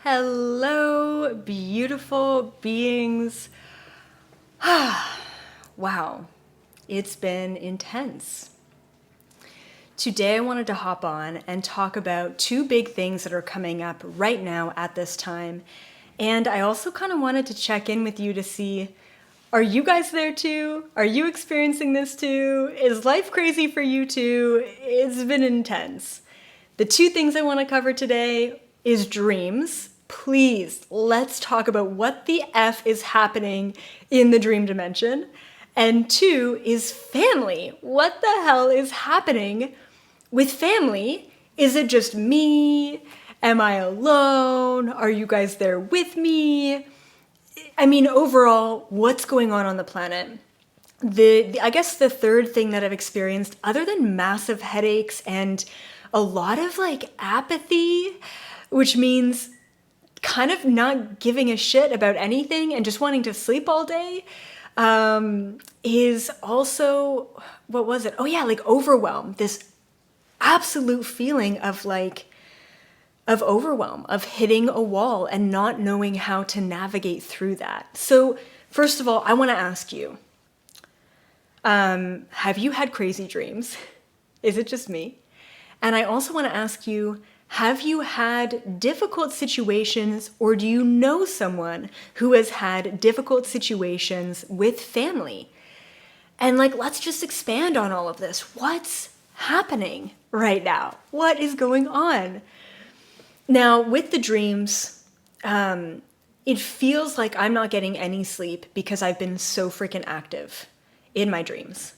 Hello, beautiful beings. Wow, it's been intense. Today, I wanted to hop on and talk about two big things that are coming up right now at this time. And I also kind of wanted to check in with you to see, are you guys there too? Are you experiencing this too? Is life crazy for you too? It's been intense. The two things I want to cover today is dreams. Please, let's talk about what the F is happening in the dream dimension. And two is family. What the hell is happening with family? Is it just me? Am I alone? Are you guys there with me? I mean, overall, what's going on the planet? I guess the third thing that I've experienced, other than massive headaches and a lot of apathy, which means kind of not giving a shit about anything and just wanting to sleep all day, is also, what was it? Oh yeah, overwhelm. This absolute feeling of overwhelm, of hitting a wall and not knowing how to navigate through that. So first of all, I want to ask you, have you had crazy dreams? Is it just me? And I also want to ask you, have you had difficult situations, or do you know someone who has had difficult situations with family? And let's just expand on all of this. What's happening right now? What is going on? Now, with the dreams, it feels like I'm not getting any sleep because I've been so freaking active in my dreams.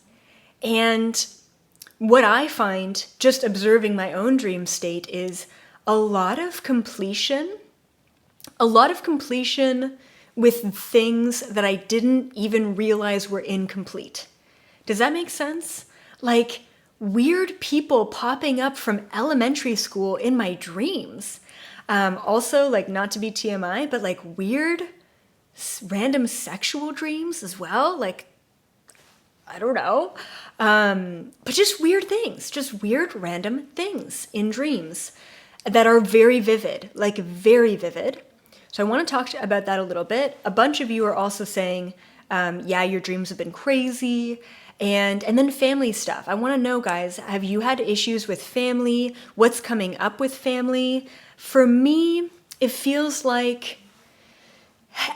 And what I find just observing my own dream state is a lot of completion with things that I didn't even realize were incomplete. Does that make sense? Like weird people popping up from elementary school in my dreams. Also, not to be TMI, but weird random sexual dreams as well. I don't know. But just weird things, just weird random things in dreams that are very vivid, very vivid. So I want to talk about that a little bit. A bunch of you are also saying, yeah, your dreams have been crazy. And then family stuff. I want to know, guys, have you had issues with family? What's coming up with family? For me, it feels like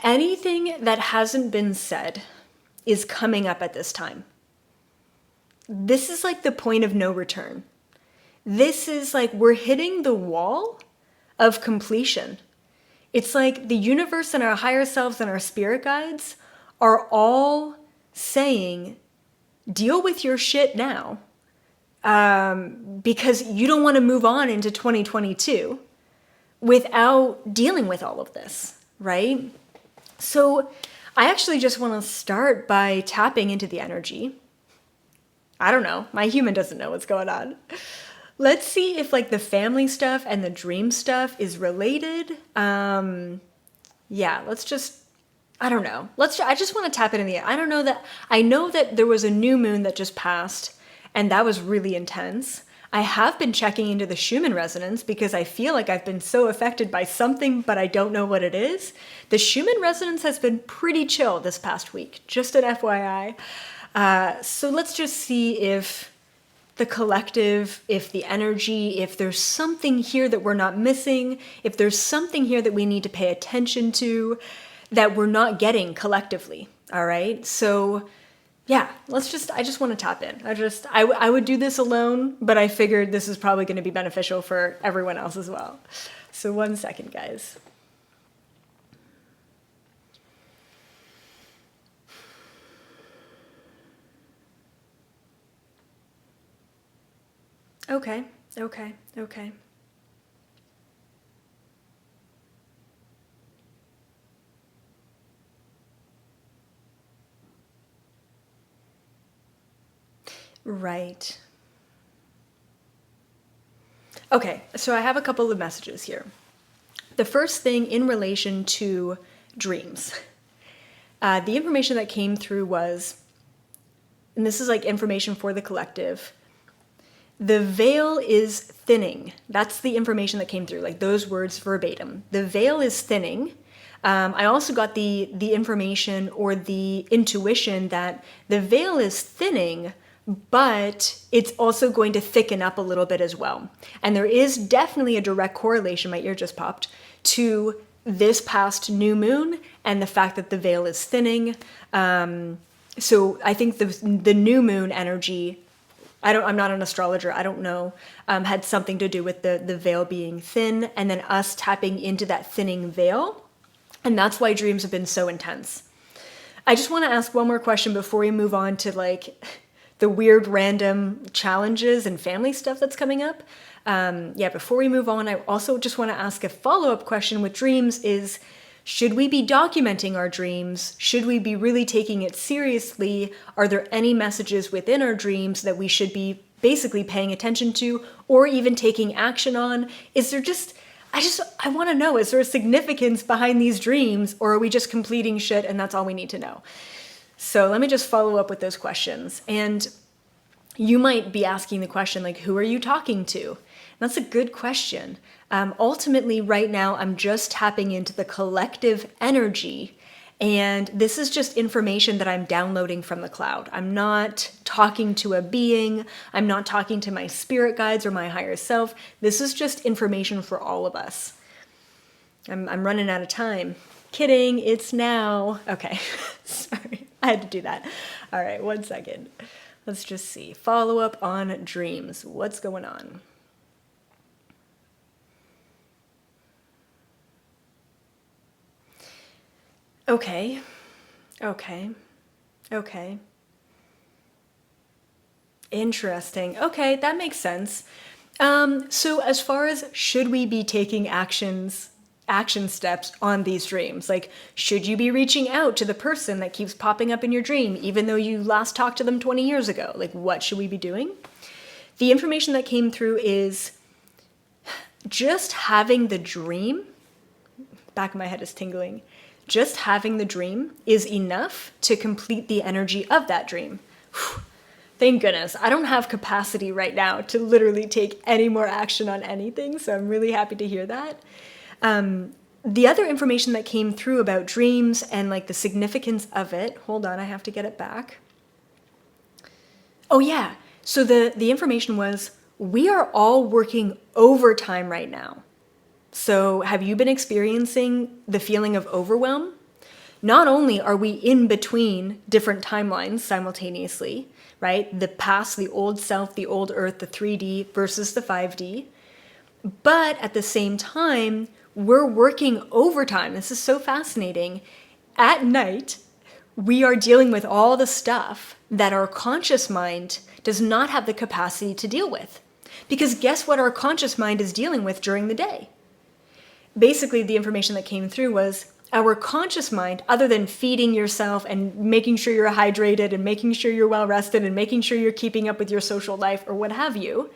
anything that hasn't been said is coming up at this time. This is the point of no return. This is we're hitting the wall of completion. It's the universe and our higher selves and our spirit guides are all saying, deal with your shit now, because you don't want to move on into 2022 without dealing with all of this, right? So I actually just want to start by tapping into the energy. I don't know. My human doesn't know what's going on. Let's see if the family stuff and the dream stuff is related. Yeah, let's just, I don't know. I just want to tap it in the, I know that there was a new moon that just passed and that was really intense. I have been checking into the Schumann resonance because I feel like I've been so affected by something, but I don't know what it is. The Schumann resonance has been pretty chill this past week, just an FYI. So let's just see if the collective, if the energy, if there's something here that we're not missing, if there's something here that we need to pay attention to that we're not getting collectively. All right. So yeah, I just want to tap in. I would do this alone, but I figured this is probably going to be beneficial for everyone else as well. So 1 second, guys. Okay. Right. Okay, so I have a couple of messages here. The first thing in relation to dreams. The information that came through was, and this is information for the collective, The veil is thinning. That's the information that came through, like those words verbatim. The veil is thinning. I also got the information or the intuition that the veil is thinning, but it's also going to thicken up a little bit as well. And there is definitely a direct correlation, my ear just popped, to this past new moon and the fact that the veil is thinning. So I think the new moon energy, I'm not an astrologer, I don't know, had something to do with the veil being thin and then us tapping into that thinning veil. And that's why dreams have been so intense. I just want to ask one more question before we move on to like the weird random challenges and family stuff that's coming up. Before we move on, I also just want to ask a follow-up question with dreams is, should we be documenting our dreams? Should we be really taking it seriously? Are there any messages within our dreams that we should be basically paying attention to or even taking action on? Is there just, I want to know, is there a significance behind these dreams, or are we just completing shit and that's all we need to know? So let me just follow up with those questions. And you might be asking the question, like, who are you talking to? And that's a good question. Ultimately, right now, I'm just tapping into the collective energy. And this is just information that I'm downloading from the cloud. I'm not talking to a being. I'm not talking to my spirit guides or my higher self. This is just information for all of us. I'm running out of time. Kidding, it's now. Okay, sorry, I had to do that. All right, 1 second. Let's just see. Follow up on dreams. What's going on? Okay. Interesting. Okay, that makes sense. So as far as should we be taking action steps on these dreams? Like, should you be reaching out to the person that keeps popping up in your dream, even though you last talked to them 20 years ago? Like, what should we be doing? The information that came through is just having the dream, back of my head is tingling, just having the dream is enough to complete the energy of that dream. Whew. Thank goodness. I don't have capacity right now to literally take any more action on anything, so I'm really happy to hear that. The other information that came through about dreams and like the significance of it, hold on, I have to get it back. Oh yeah, so the information was, we are all working overtime right now. So have you been experiencing the feeling of overwhelm? Not only are we in between different timelines simultaneously, right? The past, the old self, the old earth, the 3D versus the 5D, but at the same time, we're working overtime. This is so fascinating. At night, we are dealing with all the stuff that our conscious mind does not have the capacity to deal with. Because guess what our conscious mind is dealing with during the day? Basically, the information that came through was our conscious mind, other than feeding yourself and making sure you're hydrated and making sure you're well rested and making sure you're keeping up with your social life or what have you,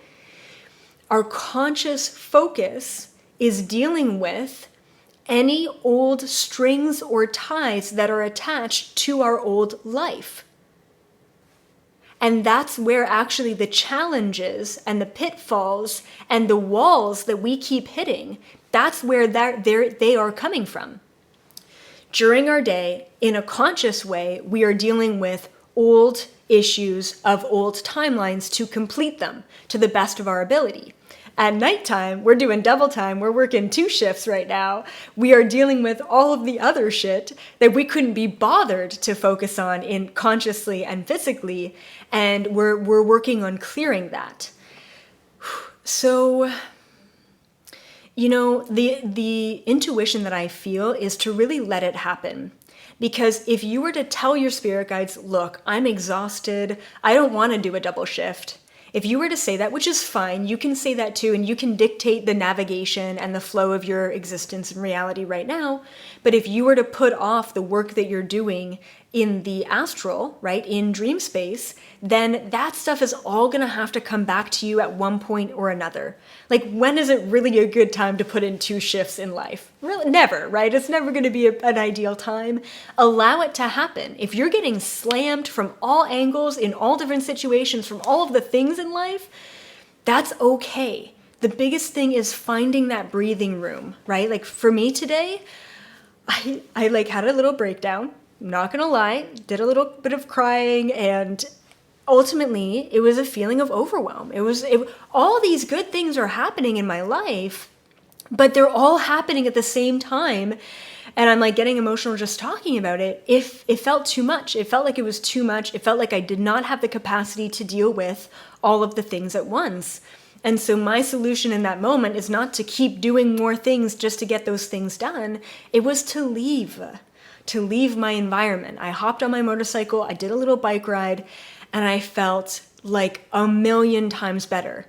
our conscious focus is dealing with any old strings or ties that are attached to our old life. And that's where actually the challenges and the pitfalls and the walls that we keep hitting, that's where they are coming from. During our day, in a conscious way, we are dealing with old issues of old timelines to complete them to the best of our ability. At nighttime, we're doing double time. We're working 2 shifts right now. We are dealing with all of the other shit that we couldn't be bothered to focus on in consciously and physically, and we're working on clearing that. So, you know, the intuition that I feel is to really let it happen. Because if you were to tell your spirit guides, look, I'm exhausted, I don't want to do a double shift. If you were to say that, which is fine, you can say that too, and you can dictate the navigation and the flow of your existence and reality right now. But if you were to put off the work that you're doing in the astral, right, in dream space, then that stuff is all gonna have to come back to you at one point or another. Like, when is it really a good time to put in 2 shifts in life? Really, never, right? It's never gonna be an ideal time. Allow it to happen. If you're getting slammed from all angles, in all different situations, from all of the things in life, That's okay. The biggest thing is finding that breathing room, right? Like for me today, I like had a little breakdown. I'm not gonna lie, did a little bit of crying, and ultimately it was a feeling of overwhelm. All these good things are happening in my life, but they're all happening at the same time. And I'm like getting emotional just talking about it. If it felt too much, it felt like it was too much. It felt like I did not have the capacity to deal with all of the things at once. And so my solution in that moment is not to keep doing more things just to get those things done. It was to leave my environment. I hopped on my motorcycle, I did a little bike ride, and I felt like a million times better.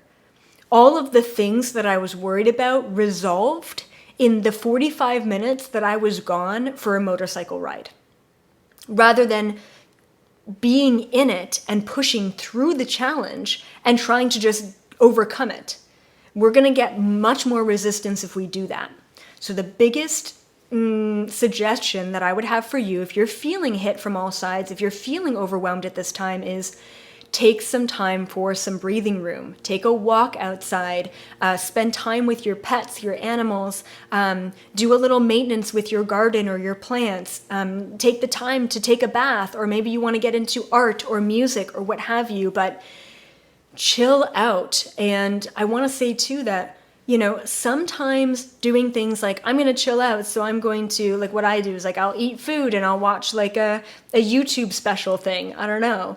All of the things that I was worried about resolved in the 45 minutes that I was gone for a motorcycle ride. Rather than being in it and pushing through the challenge and trying to just overcome it. We're going to get much more resistance if we do that. So the biggest suggestion that I would have for you, if you're feeling hit from all sides, if you're feeling overwhelmed at this time, is take some time for some breathing room. Take a walk outside, spend time with your pets, your animals, do a little maintenance with your garden or your plants, take the time to take a bath, or maybe you want to get into art or music or what have you, but chill out. And I want to say too that, sometimes doing things like, I'm going to chill out, so I'm going to, like what I do is like, I'll eat food and I'll watch like a YouTube special thing. I don't know.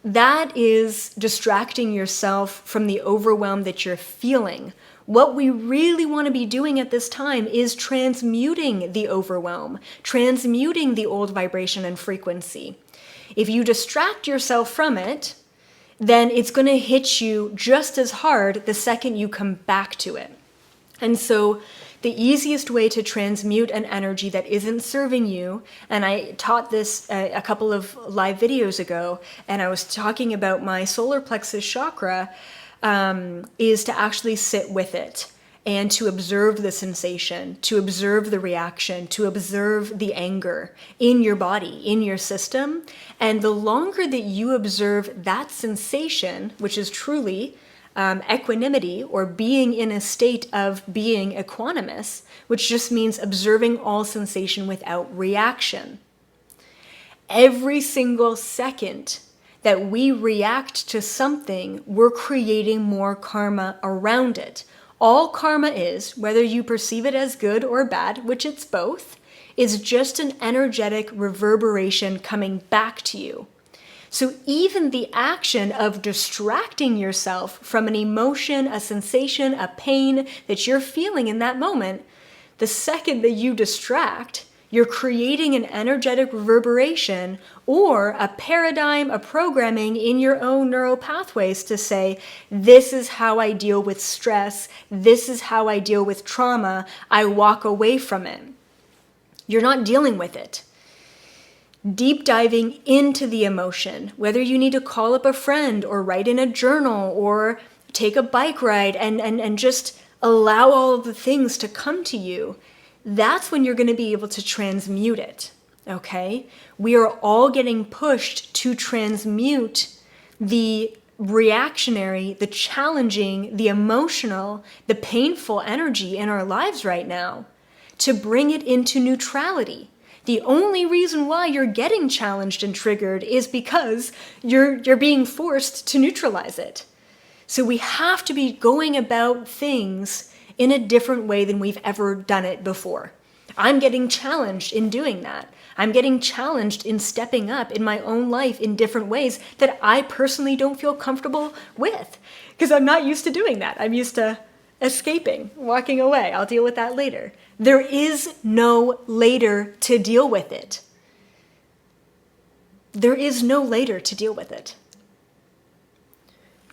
That is distracting yourself from the overwhelm that you're feeling. What we really want to be doing at this time is transmuting the overwhelm, transmuting the old vibration and frequency. If you distract yourself from it, then it's going to hit you just as hard the second you come back to it. And so the easiest way to transmute an energy that isn't serving you, and I taught this a couple of live videos ago, and I was talking about my solar plexus chakra, is to actually sit with it and to observe the sensation, to observe the reaction, to observe the anger in your body, in your system. And the longer that you observe that sensation, which is truly equanimity, or being in a state of being equanimous, which just means observing all sensation without reaction. Every single second that we react to something, we're creating more karma around it. All karma is, whether you perceive it as good or bad, which it's both, is just an energetic reverberation coming back to you. So even the action of distracting yourself from an emotion, a sensation, a pain that you're feeling in that moment, the second that you distract, you're creating an energetic reverberation or a paradigm, a programming in your own neural pathways to say, this is how I deal with stress, this is how I deal with trauma, I walk away from it. You're not dealing with it. Deep diving into the emotion, whether you need to call up a friend or write in a journal or take a bike ride and just allow all of the things to come to you, that's when you're going to be able to transmute it, okay? We are all getting pushed to transmute the reactionary, the challenging, the emotional, the painful energy in our lives right now to bring it into neutrality. The only reason why you're getting challenged and triggered is because you're being forced to neutralize it. So we have to be going about things in a different way than we've ever done it before. I'm getting challenged in doing that. I'm getting challenged in stepping up in my own life in different ways that I personally don't feel comfortable with, because I'm not used to doing that. I'm used to escaping, walking away. I'll deal with that later. There is no later to deal with it. There is no later to deal with it.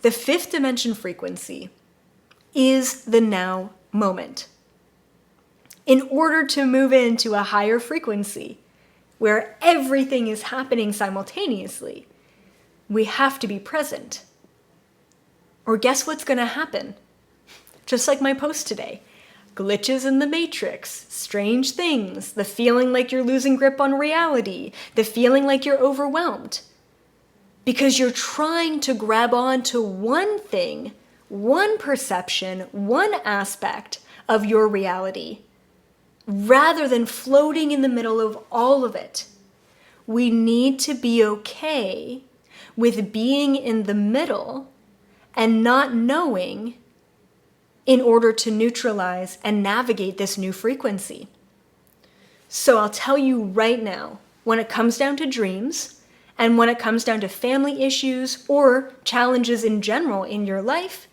The fifth dimension frequency is the now moment. In order to move into a higher frequency where everything is happening simultaneously, we have to be present. Or guess what's going to happen? Just like my post today. Glitches in the matrix, strange things, the feeling like you're losing grip on reality, the feeling like you're overwhelmed. Because you're trying to grab on to one thing one perception, one aspect of your reality, rather than floating in the middle of all of it. We need to be okay with being in the middle and not knowing in order to neutralize and navigate this new frequency. So I'll tell you right now, when it comes down to dreams and when it comes down to family issues or challenges in general in your life,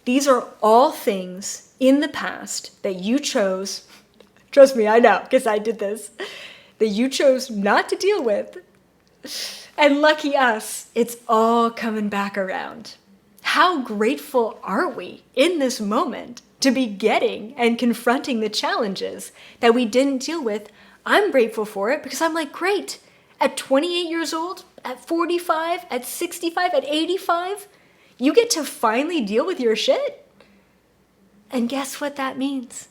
these are all things in the past that you chose, trust me, I know, because I did this, that you chose not to deal with. And lucky us, it's all coming back around. How grateful are we in this moment to be getting and confronting the challenges that we didn't deal with? I'm grateful for it because I'm like, great, at 28 years old, at 45, at 65, at 85, you get to finally deal with your shit. And guess what that means?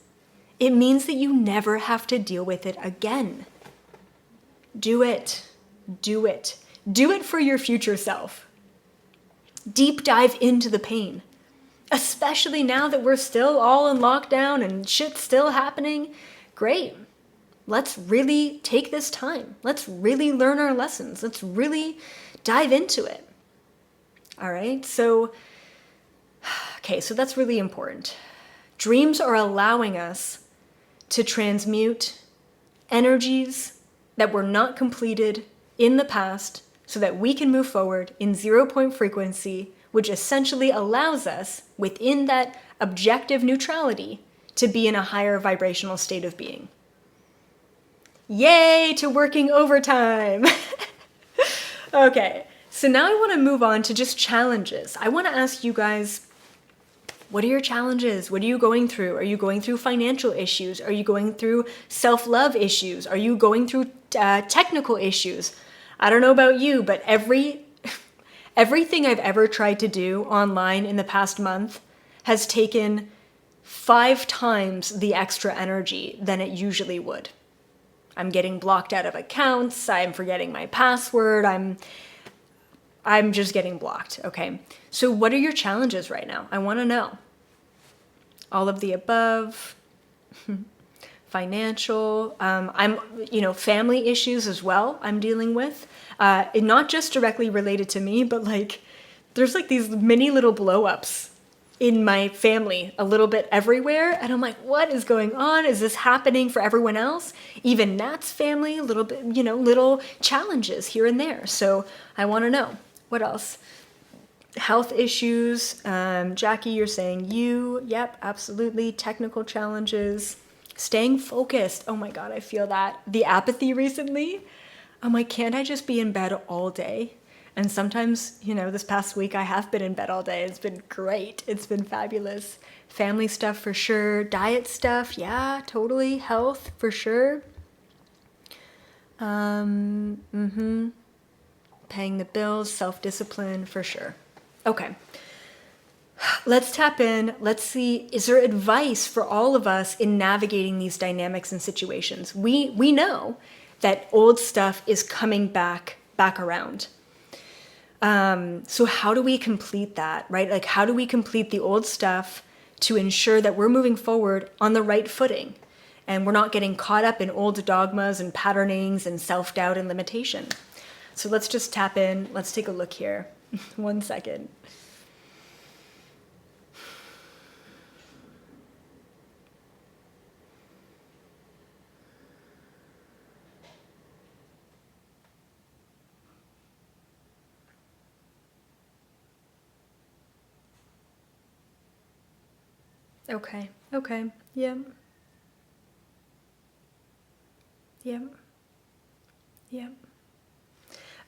It means that you never have to deal with it again. Do it. Do it. Do it for your future self. Deep dive into the pain, especially now that we're still all in lockdown and shit's still happening. Great. Let's really take this time. Let's really learn our lessons. Let's really dive into it. All right. So that's really important. Dreams are allowing us to transmute energies that were not completed in the past so that we can move forward in 0 point frequency, which essentially allows us within that objective neutrality to be in a higher vibrational state of being. Yay to working overtime. Okay, so now I want to move on to just challenges. I want to ask you guys, what are your challenges? What are you going through? Are you going through financial issues? Are you going through self-love issues? Are you going through technical issues? I don't know about you, but everything I've ever tried to do online in the past month has taken 5 times the extra energy than it usually would. I'm getting blocked out of accounts. I'm forgetting my password. I'm just getting blocked. Okay. So what are your challenges right now? I want to know. All of the above. Financial, family issues as well I'm dealing with. Not just directly related to me, but there's these mini little blow-ups in my family a little bit everywhere. And I'm like, what is going on? Is this happening for everyone else? Even Nat's family, a little bit, little challenges here and there. So I want to know. What else? Health issues. Jackie, you're saying you. Yep, absolutely. Technical challenges. Staying focused. Oh my God, I feel that. The apathy recently. I'm like, can't I just be in bed all day? And sometimes, this past week I have been in bed all day. It's been great. It's been fabulous. Family stuff for sure. Diet stuff. Yeah, totally. Health for sure. Paying the bills, self-discipline for sure. Okay. Let's tap in. Let's see, is there advice for all of us in navigating these dynamics and situations? We know that old stuff is coming back around. So how do we complete that, right? How do we complete the old stuff to ensure that we're moving forward on the right footing and we're not getting caught up in old dogmas and patternings and self-doubt and limitation? So let's just tap in. Let's take a look here. 1 second. Okay. Yep.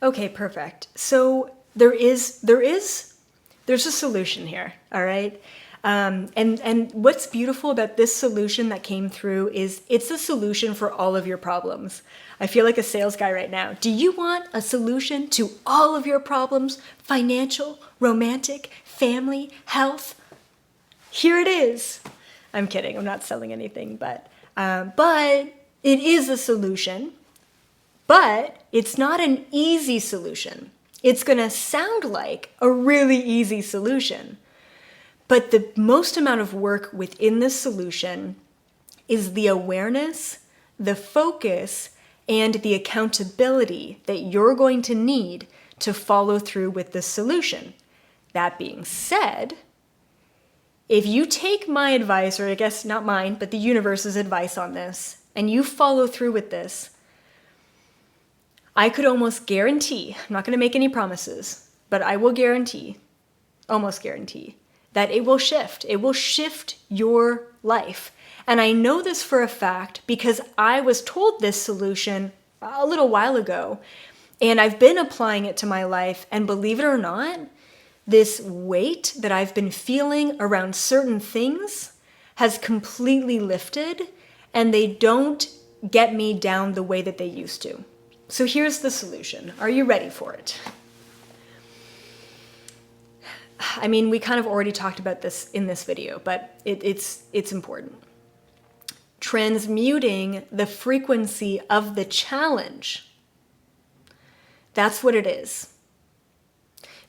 Okay, perfect. So there's a solution here, all right? And what's beautiful about this solution that came through is it's a solution for all of your problems. I feel like a sales guy right now. Do you want a solution to all of your problems? Financial, romantic, family, health? Here it is. I'm kidding. I'm not selling anything, but it is a solution. But it's not an easy solution. It's going to sound like a really easy solution, But the most amount of work within this solution is the awareness, the focus, and the accountability that you're going to need to follow through with this solution. That being said, if you take my advice, or I guess not mine, but the universe's advice on this, and you follow through with this, I could almost guarantee, I'm not going to make any promises, but I will guarantee, almost guarantee, that it will shift. It will shift your life. And I know this for a fact because I was told this solution a little while ago, and I've been applying it to my life, and believe it or not, this weight that I've been feeling around certain things has completely lifted, and they don't get me down the way that they used to. So here's the solution. Are you ready for it? I mean, we kind of already talked about this in this video, but it's important. Transmuting the frequency of the challenge. That's what it is.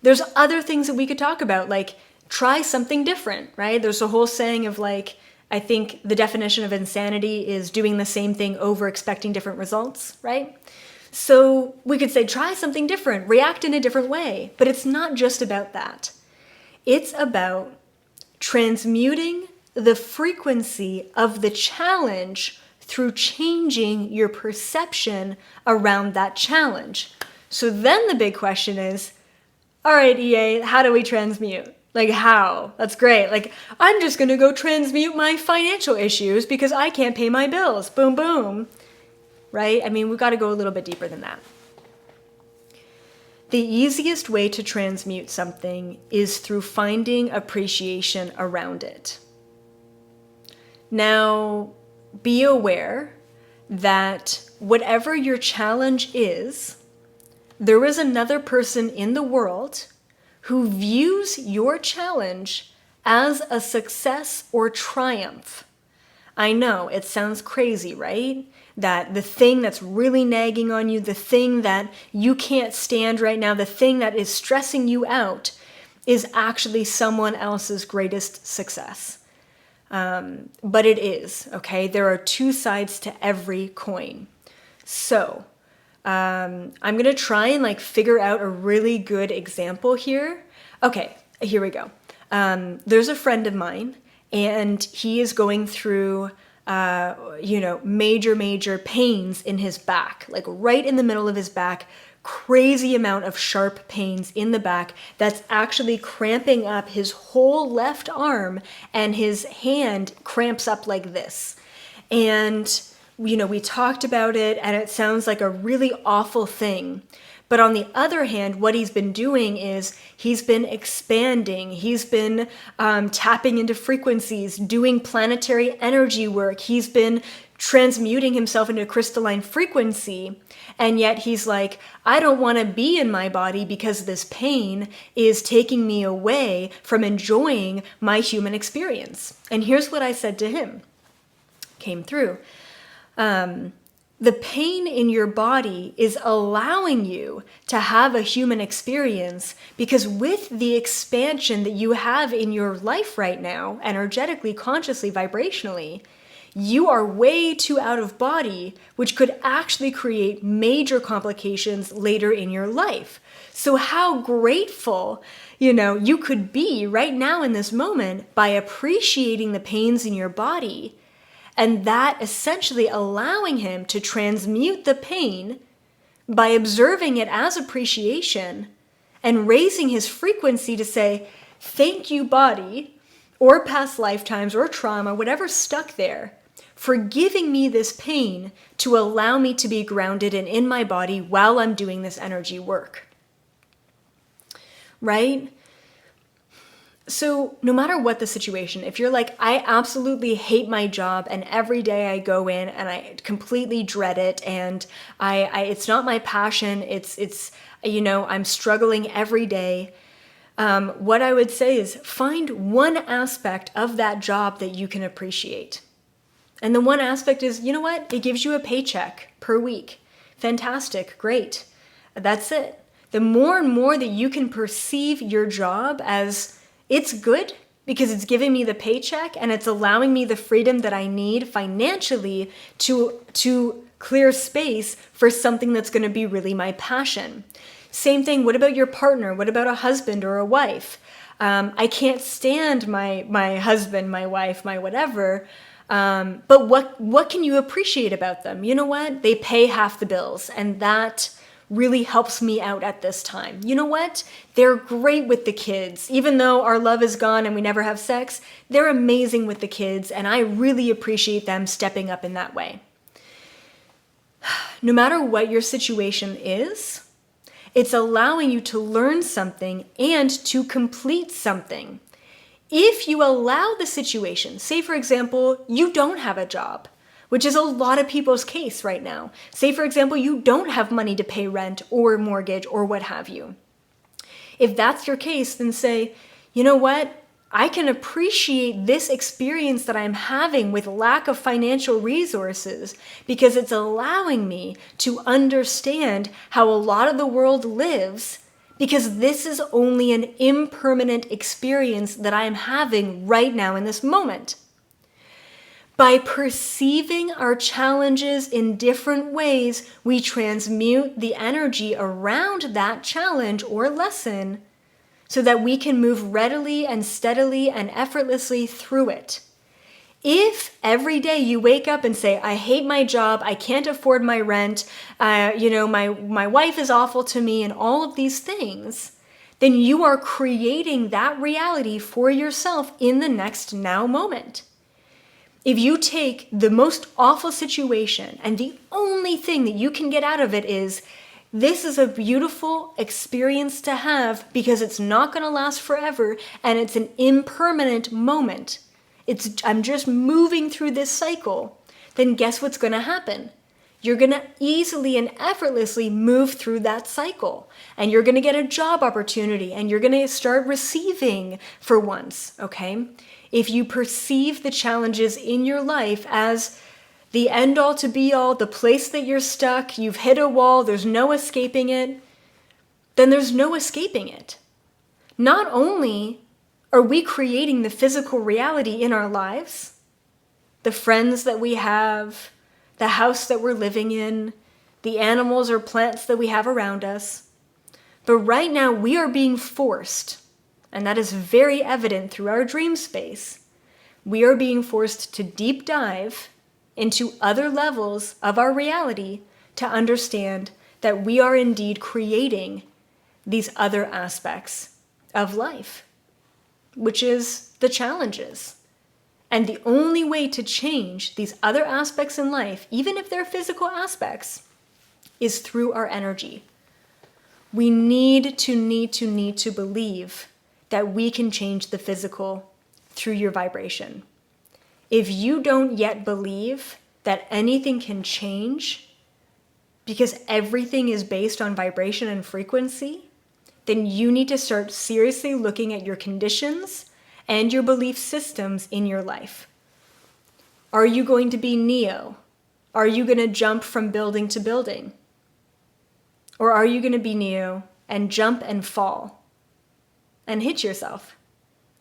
There's other things that we could talk about, like try something different, right? There's a whole saying of like, I think the definition of insanity is doing the same thing over expecting different results, right? So we could say, try something different, react in a different way, but it's not just about that. It's about transmuting the frequency of the challenge through changing your perception around that challenge. So then the big question is, all right, EA, how do we transmute? Like how? That's great. Like, I'm just going to go transmute my financial issues because I can't pay my bills. Boom, boom. Right? I mean, we've got to go a little bit deeper than that. The easiest way to transmute something is through finding appreciation around it. Now, be aware that whatever your challenge is, there is another person in the world who views your challenge as a success or triumph. I know, it sounds crazy, right? That the thing that's really nagging on you, the thing that you can't stand right now, the thing that is stressing you out is actually someone else's greatest success. But it is, okay? There are two sides to every coin. So, I'm going to try and like figure out a really good example here. Okay, here we go. There's a friend of mine, and he is going through, major pains in his back, like right in the middle of his back, crazy amount of sharp pains in the back that's actually cramping up his whole left arm, and his hand cramps up like this. And we talked about it, and it sounds like a really awful thing. But on the other hand, what he's been doing is he's been expanding. He's been tapping into frequencies, doing planetary energy work. He's been transmuting himself into crystalline frequency. And yet he's like, I don't want to be in my body because this pain is taking me away from enjoying my human experience. And here's what I said to him. Came through. The pain in your body is allowing you to have a human experience because with the expansion that you have in your life right now, energetically, consciously, vibrationally, you are way too out of body, which could actually create major complications later in your life. So how grateful, you could be right now in this moment by appreciating the pains in your body, and that essentially allowing him to transmute the pain by observing it as appreciation and raising his frequency to say, thank you, body, or past lifetimes, or trauma, whatever's stuck there, for giving me this pain to allow me to be grounded and in my body while I'm doing this energy work. Right? So no matter what the situation, if you're like, I absolutely hate my job and every day I go in and I completely dread it and it's not my passion, it's I'm struggling every day. What I would say is find one aspect of that job that you can appreciate. And the one aspect is, you know what? It gives you a paycheck per week. Fantastic, great. That's it. The more and more that you can perceive your job as it's good, because it's giving me the paycheck and it's allowing me the freedom that I need financially to clear space for something that's going to be really my passion. Same thing, what about your partner? What about a husband or a wife? I can't stand my husband, my wife, my whatever. But what can you appreciate about them? You know what? They pay half the bills, and that really helps me out at this time. You know what? They're great with the kids. Even though our love is gone and we never have sex, they're amazing with the kids, and I really appreciate them stepping up in that way. No matter what your situation is, it's allowing you to learn something and to complete something. If you allow the situation, say for example, you don't have a job, which is a lot of people's case right now. Say for example, you don't have money to pay rent or mortgage or what have you. If that's your case, then say, you know what? I can appreciate this experience that I'm having with lack of financial resources because it's allowing me to understand how a lot of the world lives, because this is only an impermanent experience that I'm having right now in this moment. By perceiving our challenges in different ways, we transmute the energy around that challenge or lesson so that we can move readily and steadily and effortlessly through it. If every day you wake up and say, I hate my job, I can't afford my rent, my wife is awful to me, and all of these things, then you are creating that reality for yourself in the next now moment. If you take the most awful situation and the only thing that you can get out of it is, this is a beautiful experience to have because it's not going to last forever and it's an impermanent moment. I'm just moving through this cycle. Then guess what's going to happen? You're going to easily and effortlessly move through that cycle, and you're going to get a job opportunity and you're going to start receiving for once, okay? If you perceive the challenges in your life as the end all to be all, the place that you're stuck, you've hit a wall, there's no escaping it, then there's no escaping it. Not only are we creating the physical reality in our lives, the friends that we have, the house that we're living in, the animals or plants that we have around us, but right now we are being forced, and that is very evident through our dream space, we are being forced to deep dive into other levels of our reality to understand that we are indeed creating these other aspects of life, which is the challenges. And the only way to change these other aspects in life, even if they're physical aspects, is through our energy. We need to believe that we can change the physical through your vibration. If you don't yet believe that anything can change because everything is based on vibration and frequency, then you need to start seriously looking at your conditions and your belief systems in your life. Are you going to be Neo? Are you going to jump from building to building? Or are you going to be Neo and jump and fall and hit yourself?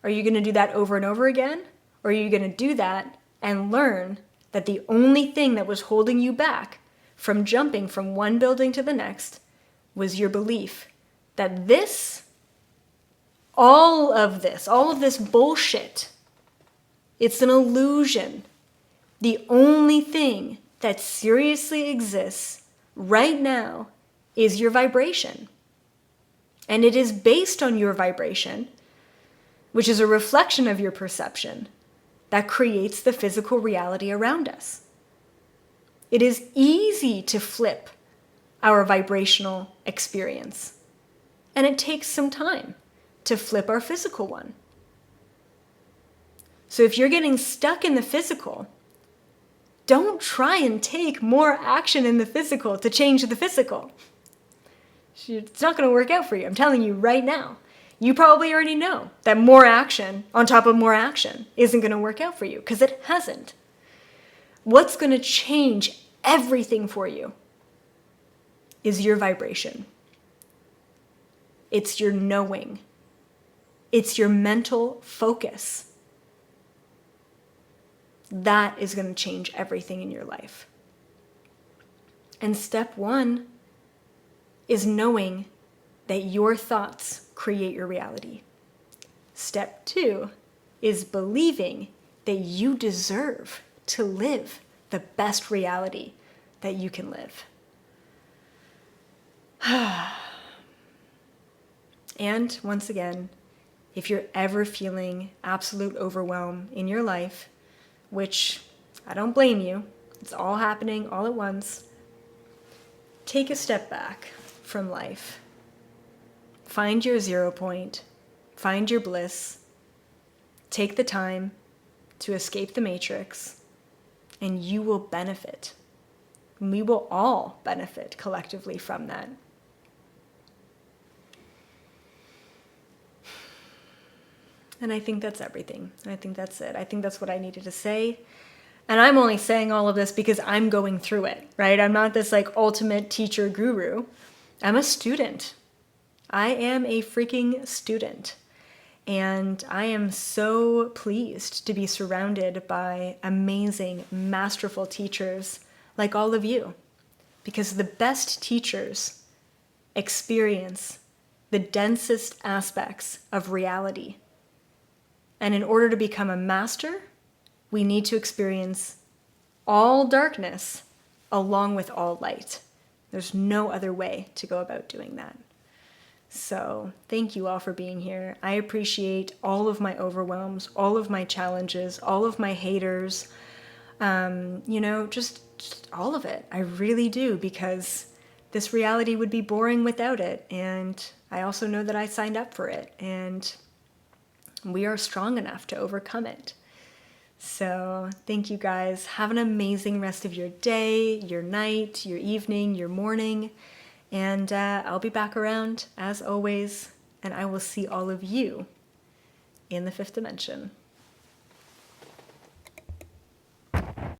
Are you going to do that over and over again? Or are you going to do that and learn that the only thing that was holding you back from jumping from one building to the next was your belief that all of this bullshit, it's an illusion. The only thing that seriously exists right now is your vibration. And it is based on your vibration, which is a reflection of your perception, that creates the physical reality around us. It is easy to flip our vibrational experience, and it takes some time to flip our physical one. So if you're getting stuck in the physical, don't try and take more action in the physical to change the physical. It's not going to work out for you. I'm telling you right now. You probably already know that more action on top of more action isn't going to work out for you because it hasn't. What's going to change everything for you is your vibration. It's your knowing. It's your mental focus. That is going to change everything in your life. And step 1 is knowing that your thoughts create your reality. Step 2 is believing that you deserve to live the best reality that you can live. And once again, if you're ever feeling absolute overwhelm in your life, which I don't blame you, it's all happening all at once, take a step back from life. Find your 0 point, find your bliss, take the time to escape the matrix, and you will benefit. We will all benefit collectively from that. And I think that's everything. I think that's it. I think that's what I needed to say. And I'm only saying all of this because I'm going through it, right? I'm not this like ultimate teacher guru. I'm a student. I am a freaking student. And I am so pleased to be surrounded by amazing, masterful teachers like all of you. Because the best teachers experience the densest aspects of reality. And in order to become a master, we need to experience all darkness along with all light. There's no other way to go about doing that. So thank you all for being here. I appreciate all of my overwhelms, all of my challenges, all of my haters, just all of it. I really do, because this reality would be boring without it. And I also know that I signed up for it, and we are strong enough to overcome it. So thank you guys. Have an amazing rest of your day, your night, your evening, your morning. And I'll be back around as always, and I will see all of you in the 5th dimension.